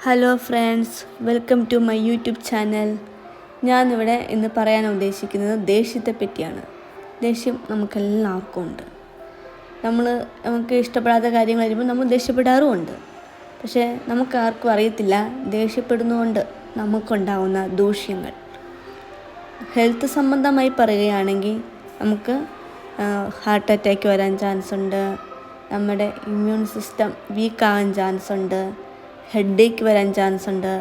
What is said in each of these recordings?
Hello friends, welcome to my YouTube channel. ഞാനിവിടെ ഇന്ന് പറയാൻ ഉദ്ദേശിക്കുന്നത് ദേഷ്യത്തെ പറ്റിയാണ്. ദേഷ്യം നമുക്കെല്ലാവർക്കും ഉണ്ട്. നമുക്ക് ഇഷ്ടപ്പെടാത്ത കാര്യങ്ങൾ വരുമ്പോൾ നമ്മൾ ദേഷ്യപ്പെടാറുമുണ്ട്. പക്ഷേ നമുക്കാർക്കും അറിയത്തില്ല ദേഷ്യപ്പെടുന്നതുകൊണ്ട് നമുക്കുണ്ടാവുന്ന ദൂഷ്യങ്ങൾ. ഹെൽത്ത് സംബന്ധമായി പറയുകയാണെങ്കിൽ നമുക്ക് ഹാർട്ട് അറ്റാക്ക് വരാൻ ചാൻസ് ഉണ്ട്, നമ്മുടെ ഇമ്മ്യൂൺ സിസ്റ്റം വീക്കാകാൻ ചാൻസ് ഉണ്ട്, ഹെഡേക്ക് വരാൻ ചാൻസ് ഉണ്ട്,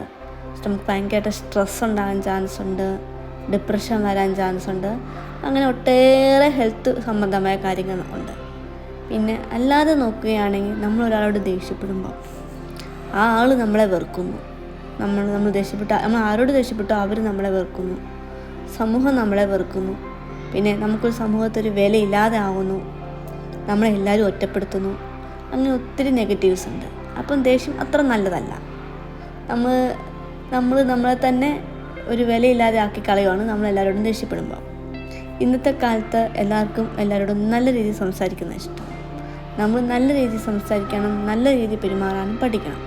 നമുക്ക് ഭയങ്കരമായിട്ട് സ്ട്രെസ് ഉണ്ടാകാൻ ചാൻസ് ഉണ്ട്, ഡിപ്രഷൻ വരാൻ ചാൻസ് ഉണ്ട്. അങ്ങനെ ഒട്ടേറെ ഹെൽത്ത് സംബന്ധമായ കാര്യങ്ങൾ ഉണ്ട്. പിന്നെ അല്ലാതെ നോക്കുകയാണെങ്കിൽ നമ്മളൊരാളോട് ദേഷ്യപ്പെടുമ്പോൾ ആ ആൾ നമ്മളെ വെറുക്കുന്നു. നമ്മൾ ആരോട് ദേഷ്യപ്പെട്ടോ അവർ നമ്മളെ വെറുക്കുന്നു. സമൂഹം നമ്മളെ വെറുക്കുന്നു. പിന്നെ നമുക്കൊരു സമൂഹത്തൊരു വിലയില്ലാതെ ആവുന്നു. നമ്മളെല്ലാവരും ഒറ്റപ്പെടുത്തുന്നു. അങ്ങനെ ഒത്തിരി നെഗറ്റീവ്സ് ഉണ്ട്. അപ്പം ദേഷ്യം അത്ര നല്ലതല്ല. നമ്മളെ തന്നെ ഒരു വിലയില്ലാതെ ആക്കി കളയുവാണ് നമ്മളെല്ലാവരോടും ദേഷ്യപ്പെടുമ്പോൾ. ഇന്നത്തെ കാലത്ത് എല്ലാവരോടും നല്ല രീതിയിൽ സംസാരിക്കുന്ന ഇഷ്ടം. നമ്മൾ നല്ല രീതിയിൽ സംസാരിക്കണം, നല്ല രീതിയിൽ പെരുമാറാനും പഠിക്കണം.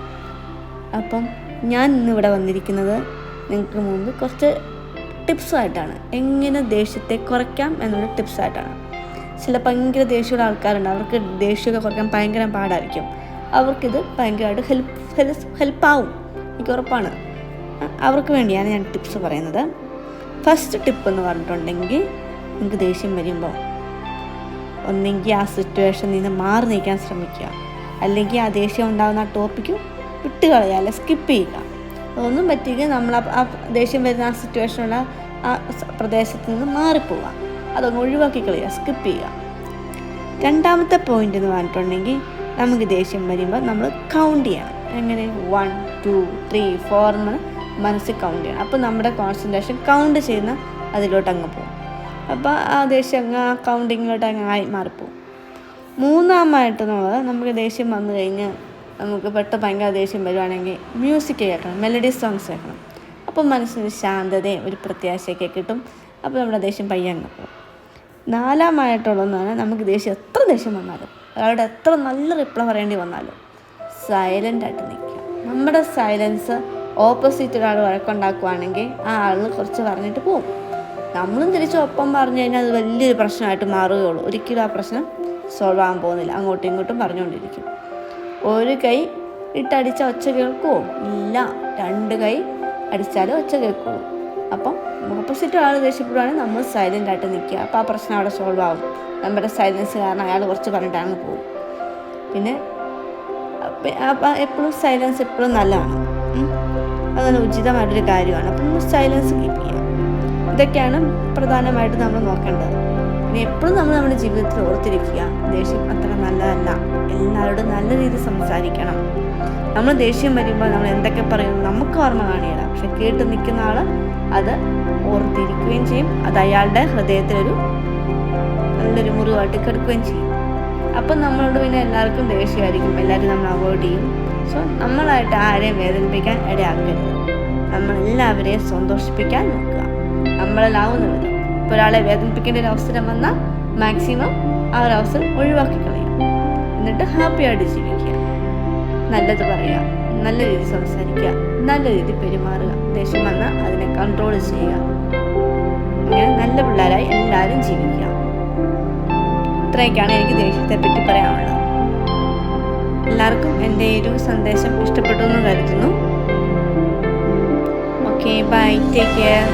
അപ്പം ഞാൻ ഇന്നിവിടെ വന്നിരിക്കുന്നത് നിങ്ങൾക്ക് മുമ്പ് കുറച്ച് ടിപ്സുമായിട്ടാണ്. എങ്ങനെ ദേഷ്യത്തെ കുറയ്ക്കാം എന്നുള്ള ടിപ്സായിട്ടാണ്. ചില ഭയങ്കര ദേഷ്യമുള്ള ആൾക്കാരുണ്ട്. അവർക്ക് ദേഷ്യമൊക്കെ കുറയ്ക്കാൻ ഭയങ്കര പാടായിരിക്കും. അവർക്കിത് ഭയങ്കരമായിട്ട് ഹെൽപ്പാവും, എനിക്ക് ഉറപ്പാണ്. അവർക്ക് വേണ്ടിയാണ് ഞാൻ ടിപ്സ് പറയുന്നത്. ഫസ്റ്റ് ടിപ്പ് എന്ന് പറഞ്ഞിട്ടുണ്ടെങ്കിൽ, നിങ്ങൾക്ക് ദേഷ്യം വരുമ്പോൾ ഒന്നെങ്കിൽ ആ സിറ്റുവേഷനിൽ നിന്ന് മാറി നിൽക്കാൻ ശ്രമിക്കുക, അല്ലെങ്കിൽ ആ ദേഷ്യം ഉണ്ടാകുന്ന ആ ടോപ്പിക്ക് വിട്ടുകളയുക, അല്ലെ സ്കിപ്പ് ചെയ്യുക. അതൊന്നും പറ്റിയെങ്കിൽ നമ്മൾ ആ ദേഷ്യം വരുന്ന ആ സിറ്റുവേഷനുള്ള ആ പ്രദേശത്ത് നിന്ന് മാറിപ്പോവുക, അതൊന്ന് ഒഴിവാക്കി കളയുക, സ്കിപ്പ് ചെയ്യുക. രണ്ടാമത്തെ പോയിന്റ് എന്ന് പറഞ്ഞിട്ടുണ്ടെങ്കിൽ, നമുക്ക് ദേഷ്യം വരുമ്പോൾ നമ്മൾ കൗണ്ട് ചെയ്യണം. എങ്ങനെ 1 2 3 4 എന്ന് മനസ്സിൽ കൗണ്ട് ചെയ്യണം. അപ്പോൾ നമ്മുടെ കോൺസെൻട്രേഷൻ കൗണ്ട് ചെയ്യുന്ന അതിലോട്ട് അങ്ങ് പോകും. അപ്പോൾ ആ ദേഷ്യം അങ്ങ് ആ കൗണ്ടിങ്ങിലോട്ട് അങ്ങ് ആയി മാറിപ്പോവും. മൂന്നാമതായിട്ടുള്ളത്, നമുക്ക് ദേഷ്യം വന്നു കഴിഞ്ഞ് നമുക്ക് ഭയങ്കര ദേഷ്യം വരുവാണെങ്കിൽ മ്യൂസിക് കേൾക്കണം, മെലഡി സോങ്സ് കേൾക്കണം. അപ്പോൾ മനസ്സിന് ശാന്തതയും ഒരു പ്രത്യാശയൊക്കെ കിട്ടും. അപ്പോൾ നമ്മുടെ ദേഷ്യം പയ്യങ്ങ് പോകും. നാലാമായിട്ടുള്ളതെന്ന് പറഞ്ഞാൽ, നമുക്ക് എത്ര ദേഷ്യം വന്നാലും, ഒരാളുടെ എത്ര നല്ല റിപ്ലൈ പറയേണ്ടി വന്നാലും സൈലൻ്റായിട്ട് നിൽക്കുക. നമ്മുടെ സൈലൻസ് ഓപ്പോസിറ്റ് ഒരാൾ വഴക്കുണ്ടാക്കുവാണെങ്കിൽ ആ ആളിന് കുറച്ച് പറഞ്ഞിട്ട് പോകും. നമ്മളും തിരിച്ച് ഒപ്പം പറഞ്ഞു കഴിഞ്ഞാൽ അത് വലിയൊരു പ്രശ്നമായിട്ട് മാറുകയുള്ളൂ. ഒരിക്കലും ആ പ്രശ്നം സോൾവ് ആകാൻ പോകുന്നില്ല. അങ്ങോട്ടും ഇങ്ങോട്ടും പറഞ്ഞുകൊണ്ടിരിക്കും. ഒരു കൈ ഇട്ടടിച്ച ഒച്ച കേൾക്കുമോ? ഇല്ല. 2 കൈ അടിച്ചാലും ഒച്ച കേൾക്കുള്ളൂ. അപ്പം ഓപ്പോസിറ്റ് ആൾ ദേഷ്യപ്പെടുവാണെങ്കിൽ നമ്മൾ സൈലൻ്റായിട്ട് നിൽക്കുക. അപ്പോൾ ആ പ്രശ്നം അവിടെ സോൾവ് ആകും. നമ്മുടെ സൈലൻസ് കാരണം അയാൾ കുറച്ച് പറഞ്ഞിട്ടാണ് പോകും. പിന്നെ എപ്പോഴും സൈലൻസ് എപ്പോഴും നല്ലതാണ്. അത് ഉചിതമായിട്ടൊരു കാര്യമാണ്. അപ്പം സൈലൻസ് കീപ്പ് ചെയ്യുക. ഇതൊക്കെയാണ് പ്രധാനമായിട്ട് നമ്മൾ നോക്കേണ്ടത്. പിന്നെ എപ്പോഴും നമ്മൾ നമ്മുടെ ജീവിതത്തിൽ ഓർത്തിരിക്കുക, ദേഷ്യം അത്ര നല്ലതല്ല. എല്ലാവരോടും നല്ല രീതിയിൽ സംസാരിക്കണം. നമ്മൾ ദേഷ്യം വരുമ്പോൾ നമ്മൾ എന്തൊക്കെ പറയും നമുക്ക് ഓർമ്മ കാണിയില്ല. പക്ഷെ കേട്ട് നിൽക്കുന്ന ആൾ അത് ഓർത്തിരിക്കുകയും ചെയ്യും. അത് അയാളുടെ ഹൃദയത്തിലൊരു നല്ലൊരു മുറിവായിട്ട് കിടക്കുകയും ചെയ്യും. അപ്പം നമ്മളോട് പിന്നെ എല്ലാവർക്കും ദേഷ്യമായിരിക്കും. എല്ലാവരും നമ്മൾ അവോയ്ഡ് ചെയ്യും. സോ നമ്മളായിട്ട് ആരെയും വേദനിപ്പിക്കാൻ ഇടയാക്കരുത്. നമ്മളെല്ലാവരെയും സന്തോഷിപ്പിക്കാൻ നോക്കുക, നമ്മളെല്ലാവുന്ന വിധം. ഇപ്പോൾ ഒരാളെ വേദനിപ്പിക്കേണ്ട ഒരു അവസരം വന്നാൽ മാക്സിമം ആ ഒരു അവസരം ഒഴിവാക്കി കളയുക. എന്നിട്ട് ഹാപ്പിയായിട്ട് ജീവിക്കുക, നല്ലത് പറയുക, നല്ല രീതിയിൽ സംസാരിക്കുക, നല്ല രീതിയിൽ പെരുമാറുക. ദേഷ്യം വന്നാൽ അതിനെ കൺട്രോൾ ചെയ്യുക. ഇങ്ങനെ നല്ല പിള്ളേരായി എല്ലാവരും ജീവിക്കുക. ഇത്രയൊക്കെയാണ് എനിക്ക് ദേഷ്യത്തെ പറ്റി പറയാനുള്ളത്. എല്ലാവർക്കും എൻ്റെ ഈ ഒരു സന്ദേശം ഇഷ്ടപ്പെട്ടു എന്ന് കരുതുന്നു. Okay, bye, take care.